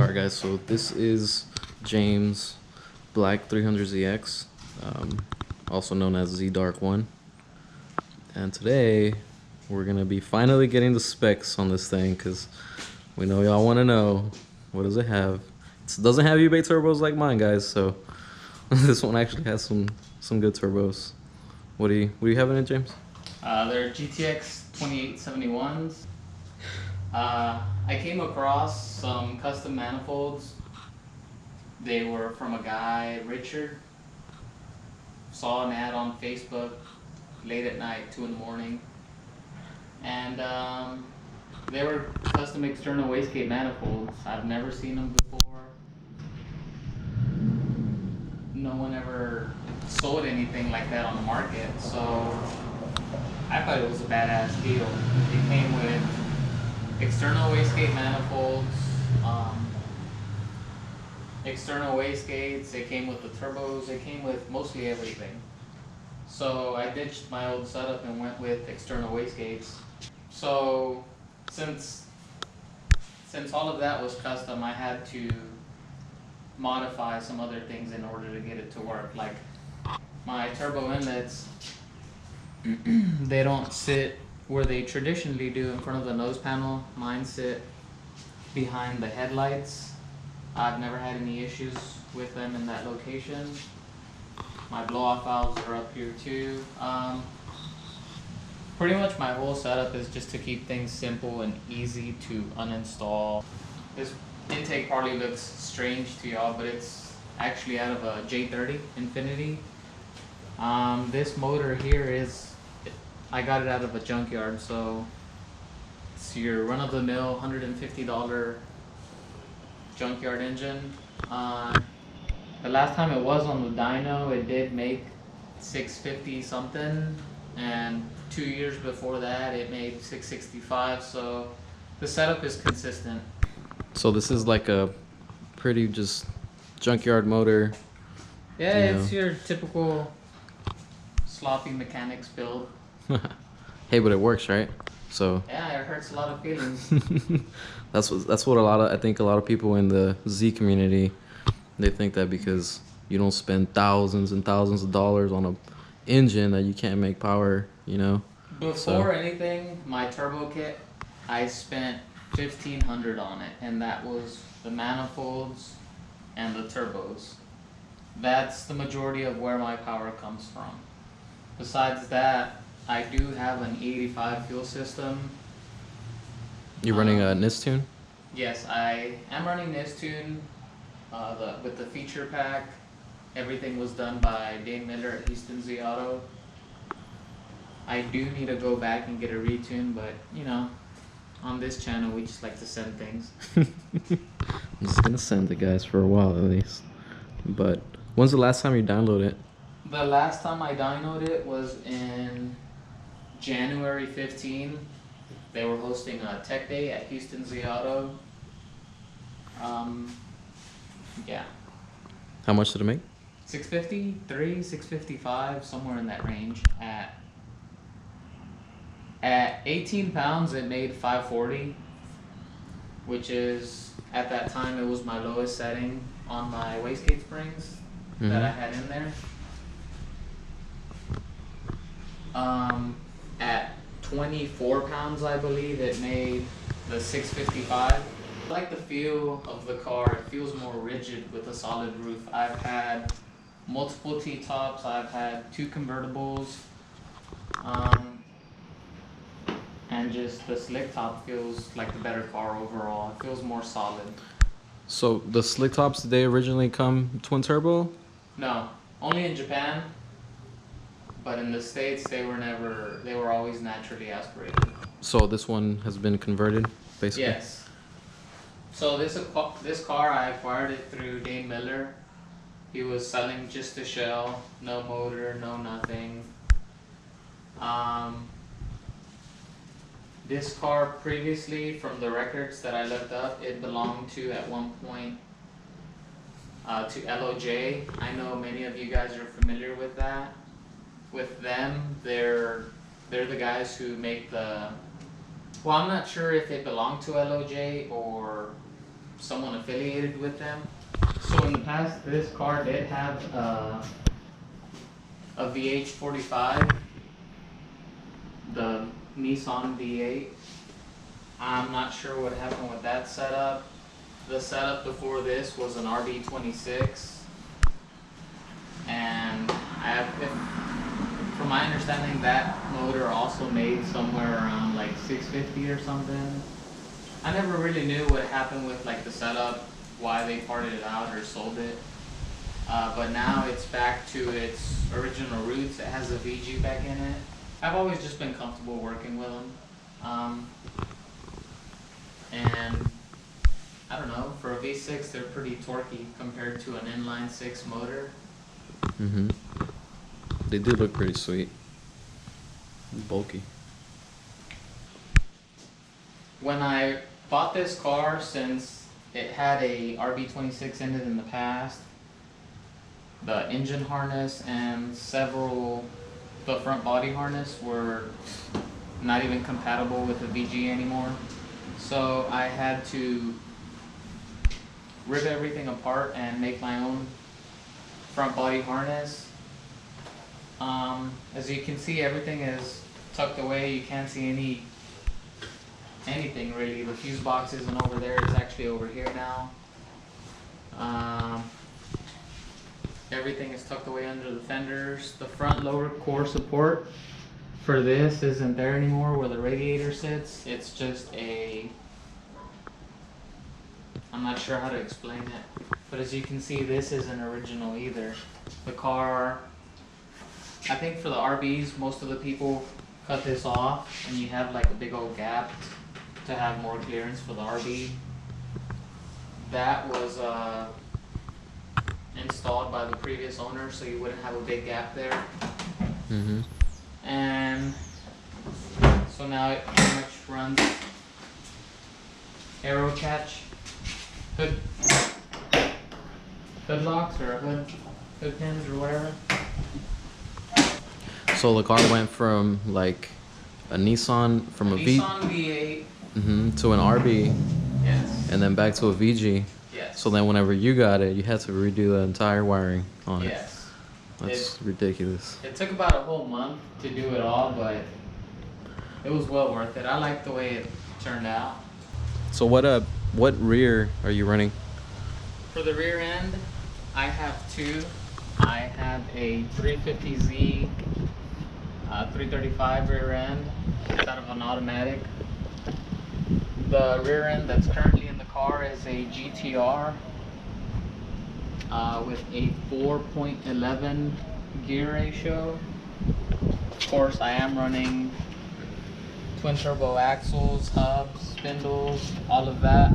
Alright guys, so this is James Black 300ZX, also known as Z Dark 1. And today we're going to be finally getting the specs on this thing because we know y'all want to know, what does it have? It doesn't have eBay turbos like mine, guys, so this one actually has some good turbos. What do you have in it, James? They're GTX 2871s. I came across some custom manifolds. They were from a guy, Richard. Saw an ad on Facebook late at night, 2 in the morning. And they were custom external wastegate manifolds. I've never seen them before. No one ever sold anything like that on the market, so I thought it was a badass deal. It came with external wastegate manifolds, external wastegates, it came with the turbos, it came with mostly everything. So I ditched my old setup and went with external wastegates. So since all of that was custom, I had to modify some other things in order to get it to work. Like my turbo inlets, they don't sit where they traditionally do in front of the nose panel. Mine sit behind the headlights. I've never had any issues with them in that location. My blow-off valves are up here too. Pretty much my whole setup is just to keep things simple and easy to uninstall. This intake probably looks strange to y'all, but it's actually out of a J30 Infinity. This motor here is, I got it out of a junkyard, so it's your run-of-the-mill $150 junkyard engine. The last time it was on the dyno, it did make 650 something, and 2 years before that it made 665, so the setup is consistent. So this is like a pretty just junkyard motor. Yeah, it's your typical sloppy mechanics build. Hey, but it works, right? So yeah, it hurts a lot of feelings. that's what I think a lot of people in the Z community, they think that because you don't spend thousands and thousands of dollars on a engine that you can't make power, you know. Before anything, my turbo kit, I spent $1,500 on it, and that was the manifolds and the turbos. That's the majority of where my power comes from. Besides that, I do have an E85 fuel system. You're running a Nistune? Yes, I am running Nistune with the feature pack. Everything was done by Dane Miller at Houston Z Auto. I do need to go back and get a retune, but you know, on this channel we just like to send things. I'm just gonna send it, guys, for a while at least. But when's the last time you downloaded it? The last time I dynoed it was in January 15. They were hosting a tech day at Houston Z Auto. Yeah. How much did it make? 653, 655, somewhere in that range. At 18 pounds, it made 540, which is, at that time, it was my lowest setting on my wastegate springs that I had in there. At 24 pounds, I believe, it made the 655. I like the feel of the car. It feels more rigid with a solid roof. I've had multiple T-tops. I've had 2 convertibles. And just the slick top feels like the better car overall. It feels more solid. So the slick tops, did they originally come twin turbo? No, only in Japan. But in the States, they were always naturally aspirated. So this one has been converted, basically? Yes. So this car, I acquired it through Dane Miller. He was selling just a shell, no motor, no nothing. This car previously, from the records that I looked up, it belonged to, at one point, to LOJ. I know many of you guys are familiar with that. With them, they're the guys who make the, well, I'm not sure if it belonged to LOJ or someone affiliated with them. So in the past, this car did have a VH45, the Nissan V8. I'm not sure what happened with that setup. The setup before this was an RB26, and from my understanding, that motor also made somewhere around like 650 or something. I never really knew what happened with like the setup, why they parted it out or sold it. But now it's back to its original roots. It has a VG back in it. I've always just been comfortable working with them. And I don't know, for a V6 they're pretty torquey compared to an inline 6 motor. Mm-hmm. They do look pretty sweet. Bulky. When I bought this car, since it had a RB26 in it in the past, the engine harness and the front body harness were not even compatible with the VG anymore. So I had to rip everything apart and make my own front body harness. As you can see, everything is tucked away. You can't see anything really. The fuse box isn't over there, it's actually over here now. Everything is tucked away under the fenders. The front lower core support for this isn't there anymore where the radiator sits. It's just I'm not sure how to explain it, but as you can see, this isn't original either. The car, I think for the RBs, most of the people cut this off and you have like a big old gap to have more clearance for the RB. That was installed by the previous owner, so you wouldn't have a big gap there. Mm-hmm. And so now it pretty much runs arrow catch, hood locks or hood pins or whatever. So the car went from like a Nissan, from a Nissan V8. Mm-hmm, to an RB, Yes. and then back to a VG. Yes. So then whenever you got it, you had to redo the entire wiring on it. Yes. That's ridiculous. It took about a whole month to do it all, but it was well worth it. I liked the way it turned out. So what rear are you running? For the rear end, I have two. I have a 350Z 335 rear end. It's out of an automatic. The rear end that's currently in the car is a GTR with a 4.11 gear ratio. Of course, I am running twin turbo axles, hubs, spindles, all of that.